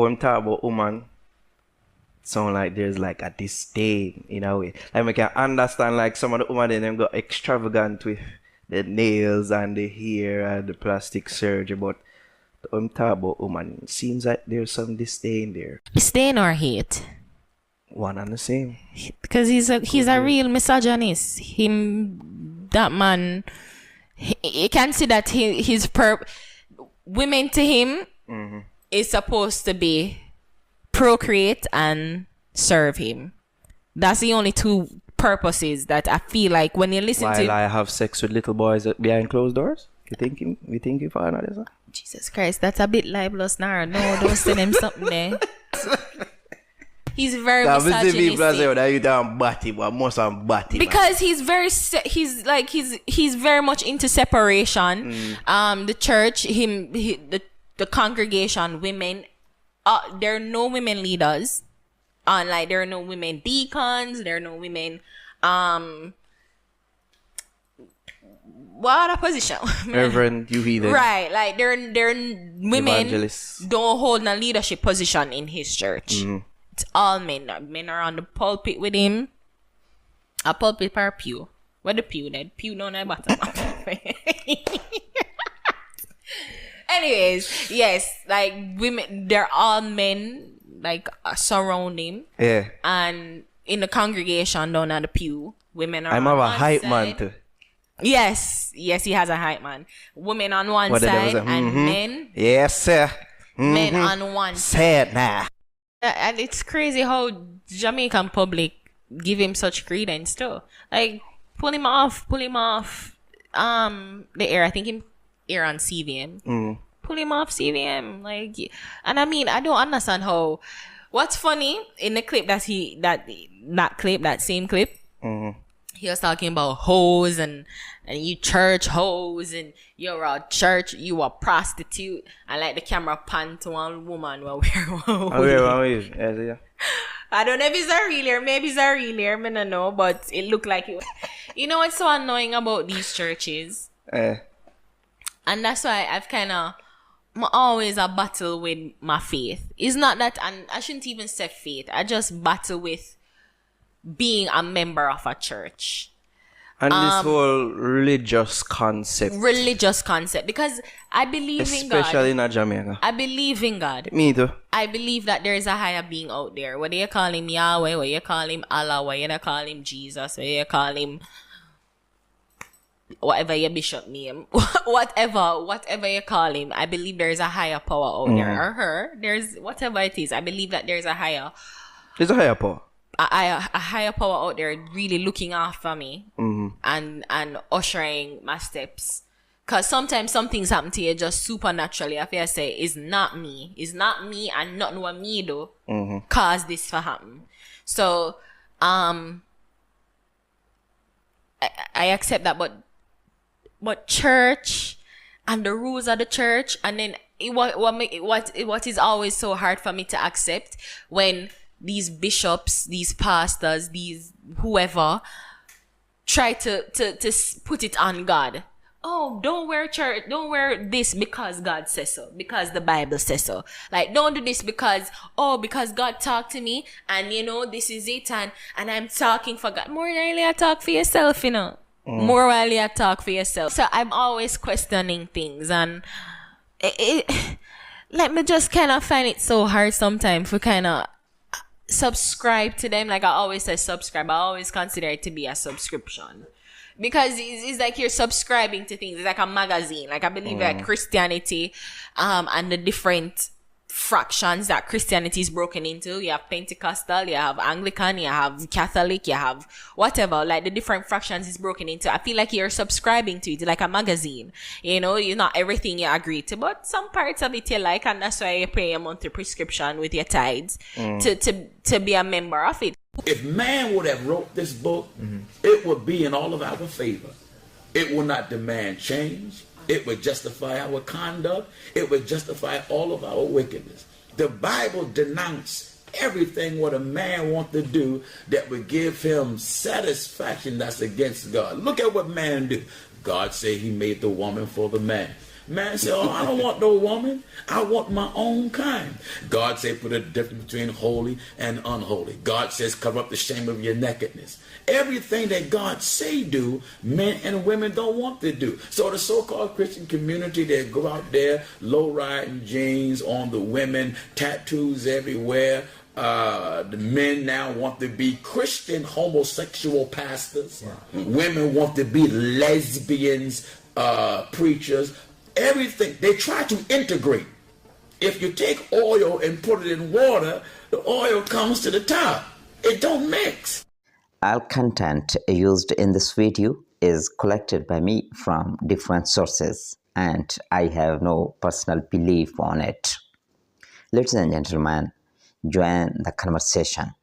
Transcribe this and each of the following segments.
I'm talking about woman, sound like there's like a disdain in a way. Like I can understand like some of the women them got extravagant with the nails and the hair and the plastic surgery, but I'm talking about woman. It seems like there's some disdain there. Disdain or hate? One and the same. Because he's a real misogynist. That man, you can see that women to him is supposed to be procreate and serve him. That's the only two purposes that I feel like when you listen to. While I have sex with little boys behind closed doors? You think you find out this? Jesus Christ, that's a bit libelous now. No, don't send him something there. He's very misogynistic. Because he's very much into separation. The church, the congregation, women. There are no women leaders. Like there are no women deacons. There are no women. What a position. Reverend, you heathen. Right, like there are women don't hold a leadership position in his church. It's all men. Men are on the pulpit with him. A pulpit per pew. Where the pew then? Pew down at the bottom. Anyways, yes, like women, they're all men, like surround him. Yeah. And in the congregation down at the pew, women are. I'm on a hype man too. Yes, he has a hype man. Women on one side and men. Yes, sir. Men on one side. Nah. And it's crazy how Jamaican public give him such credence too. Like pull him off. The air, I think him air on CVM. Pull him off CVM. Like, and I mean, I don't understand how. What's funny in the clip that same clip. He was talking about hoes and you church hoes and you're a church, you a prostitute, and like the camera pan to one woman while we're I don't know if it's a real hair, maybe it's a real hair, I don't know, but it looked like it. You know what's so annoying about these churches? And that's why I'm always a battle with my faith. It's not that, and I shouldn't even say faith, I just battle with being a member of a church. And this whole religious concept. Because I believe in God. Especially in Jamaica. I believe in God. Me too. I believe that there is a higher being out there. Whether you call him Yahweh, whether you call him Allah, whether you call him Jesus, whether you call him whatever your bishop name, whatever you call him, I believe there is a higher power out there. Or her. There's whatever it is. I believe that there's a higher. There's a higher power. A higher power out there really looking after me and ushering my steps. Because sometimes some things happen to you just supernaturally. I feel say, it's not me and nothing what me do cause this to happen. So, I accept that, but church and the rules of the church, and then what is always so hard for me to accept when these bishops, these pastors, these whoever try to put it on God. Oh, don't wear this because God says so, because the Bible says so. Like, don't do this because God talked to me and this is it and I'm talking for God. More really I talk for yourself, More really I talk for yourself. So I'm always questioning things, and let me just kind of find it so hard sometimes for kind of subscribe to them. Like I always say subscribe. I always consider it to be a subscription. Because it's like you're subscribing to things. It's like a magazine. Like I believe that Christianity and the different fractions that Christianity is broken into. You have Pentecostal, you have Anglican, you have Catholic, you have whatever. Like the different fractions is broken into. I feel like you're subscribing to it like a magazine. You're not everything you agree to, but some parts of it you like, and that's why you pay a monthly prescription with your tithes to be a member of it. If man would have wrote this book, it would be in all of our favor. It will not demand change. It would justify our conduct. It would justify all of our wickedness. The Bible denounced everything what a man wants to do that would give him satisfaction that's against God. Look at what man do. God said he made the woman for the man. Man said, oh, I don't want no woman. I want my own kind. God said, put a difference between holy and unholy. God says, cover up the shame of your nakedness. Everything that God say do, men and women don't want to do. So the so-called Christian community, they go out there, low-riding jeans on the women, tattoos everywhere. The men now want to be Christian homosexual pastors. Yeah. Women want to be lesbians, preachers. Everything. They try to integrate. If you take oil and put it in water, the oil comes to the top. It don't mix. All content used in this video is collected by me from different sources, and I have no personal belief on it. Ladies and gentlemen, join the conversation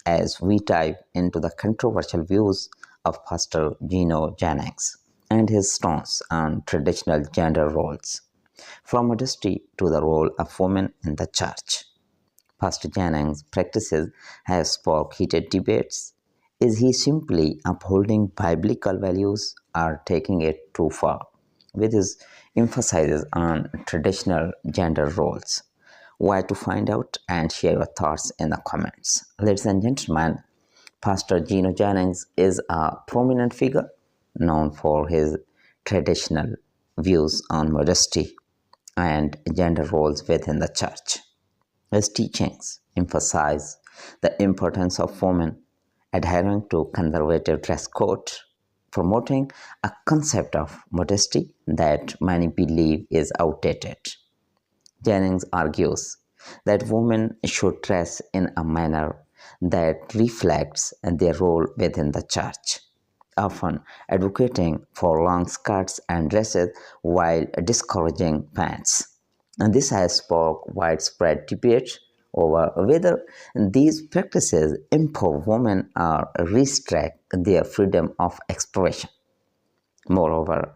as we dive into the controversial views of Pastor Gino Jennings and his stance on traditional gender roles, from modesty to the role of women in the church. Pastor Jennings' practices have sparked heated debates. Is he simply upholding biblical values or taking it too far with his emphasis on traditional gender roles? Why to find out and share your thoughts in the comments. Ladies and gentlemen, Pastor Gino Jennings is a prominent figure known for his traditional views on modesty and gender roles within the church. His teachings emphasize the importance of women adhering to conservative dress code, promoting a concept of modesty that many believe is outdated. Jennings argues that women should dress in a manner that reflects their role within the church, often advocating for long skirts and dresses while discouraging pants. And this has sparked widespread debate over whether these practices empower women or restrict their freedom of expression. Moreover,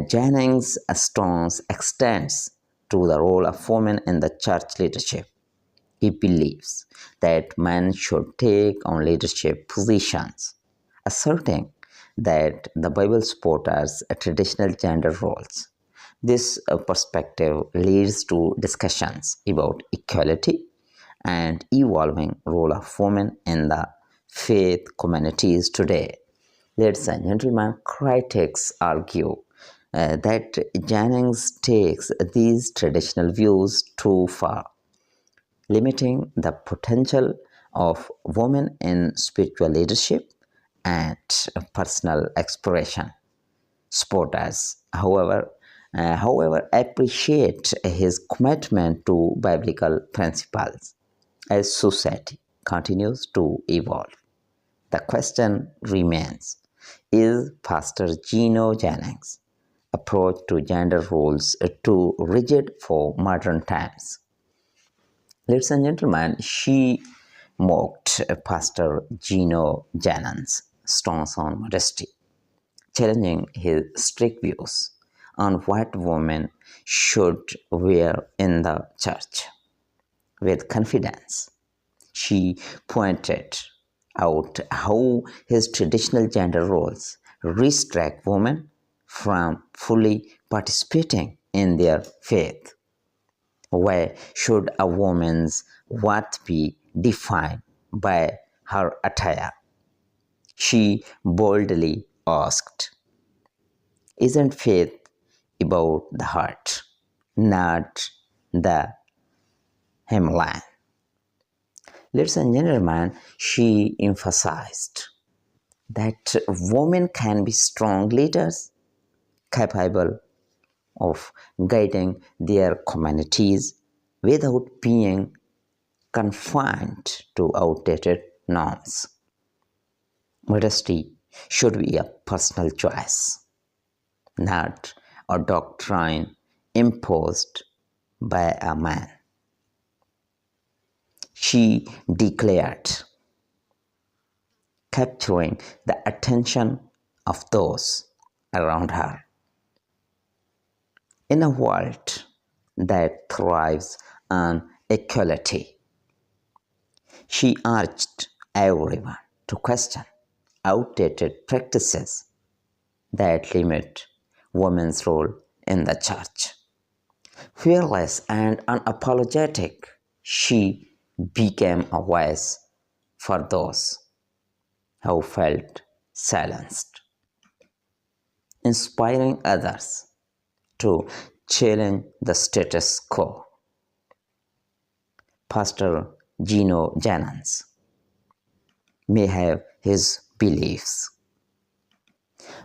Jennings' stance extends to the role of women in the church leadership. He believes that men should take on leadership positions, asserting that the Bible supports traditional gender roles. This perspective leads to discussions about equality and evolving role of women in the faith communities today. Ladies and gentlemen, critics argue that Jennings takes these traditional views too far, limiting the potential of women in spiritual leadership and personal expression. Supporters, however, appreciate his commitment to biblical principles as society continues to evolve. The question remains, is Pastor Gino Jennings' approach to gender roles too rigid for modern times? Ladies and gentlemen, she mocked Pastor Gino Jennings' stance on modesty, challenging his strict views on what women should wear in the church. With confidence, she pointed out how his traditional gender roles restrict women from fully participating in their faith. Why should a woman's worth be defined by her attire? She boldly asked, isn't faith about the heart, not the hemline? Ladies and gentlemen, she emphasized that women can be strong leaders, capable of guiding their communities without being confined to outdated norms. Modesty should be a personal choice, not a doctrine imposed by a man. She declared, capturing the attention of those around her. In a world that thrives on equality, she urged everyone to question outdated practices that limit women's role in the church. Fearless and unapologetic, she became a voice for those who felt silenced, inspiring others to challenge the status quo. Pastor Gino Jennings may have his beliefs,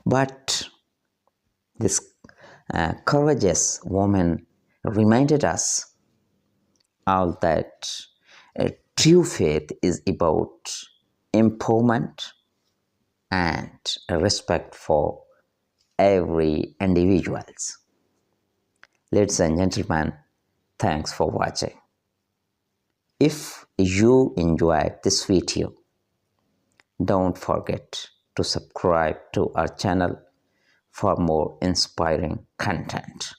but this courageous woman reminded us all that true faith is about empowerment and respect for every individual. Ladies and gentlemen, thanks for watching. If you enjoyed this video, don't forget to subscribe to our channel for more inspiring content.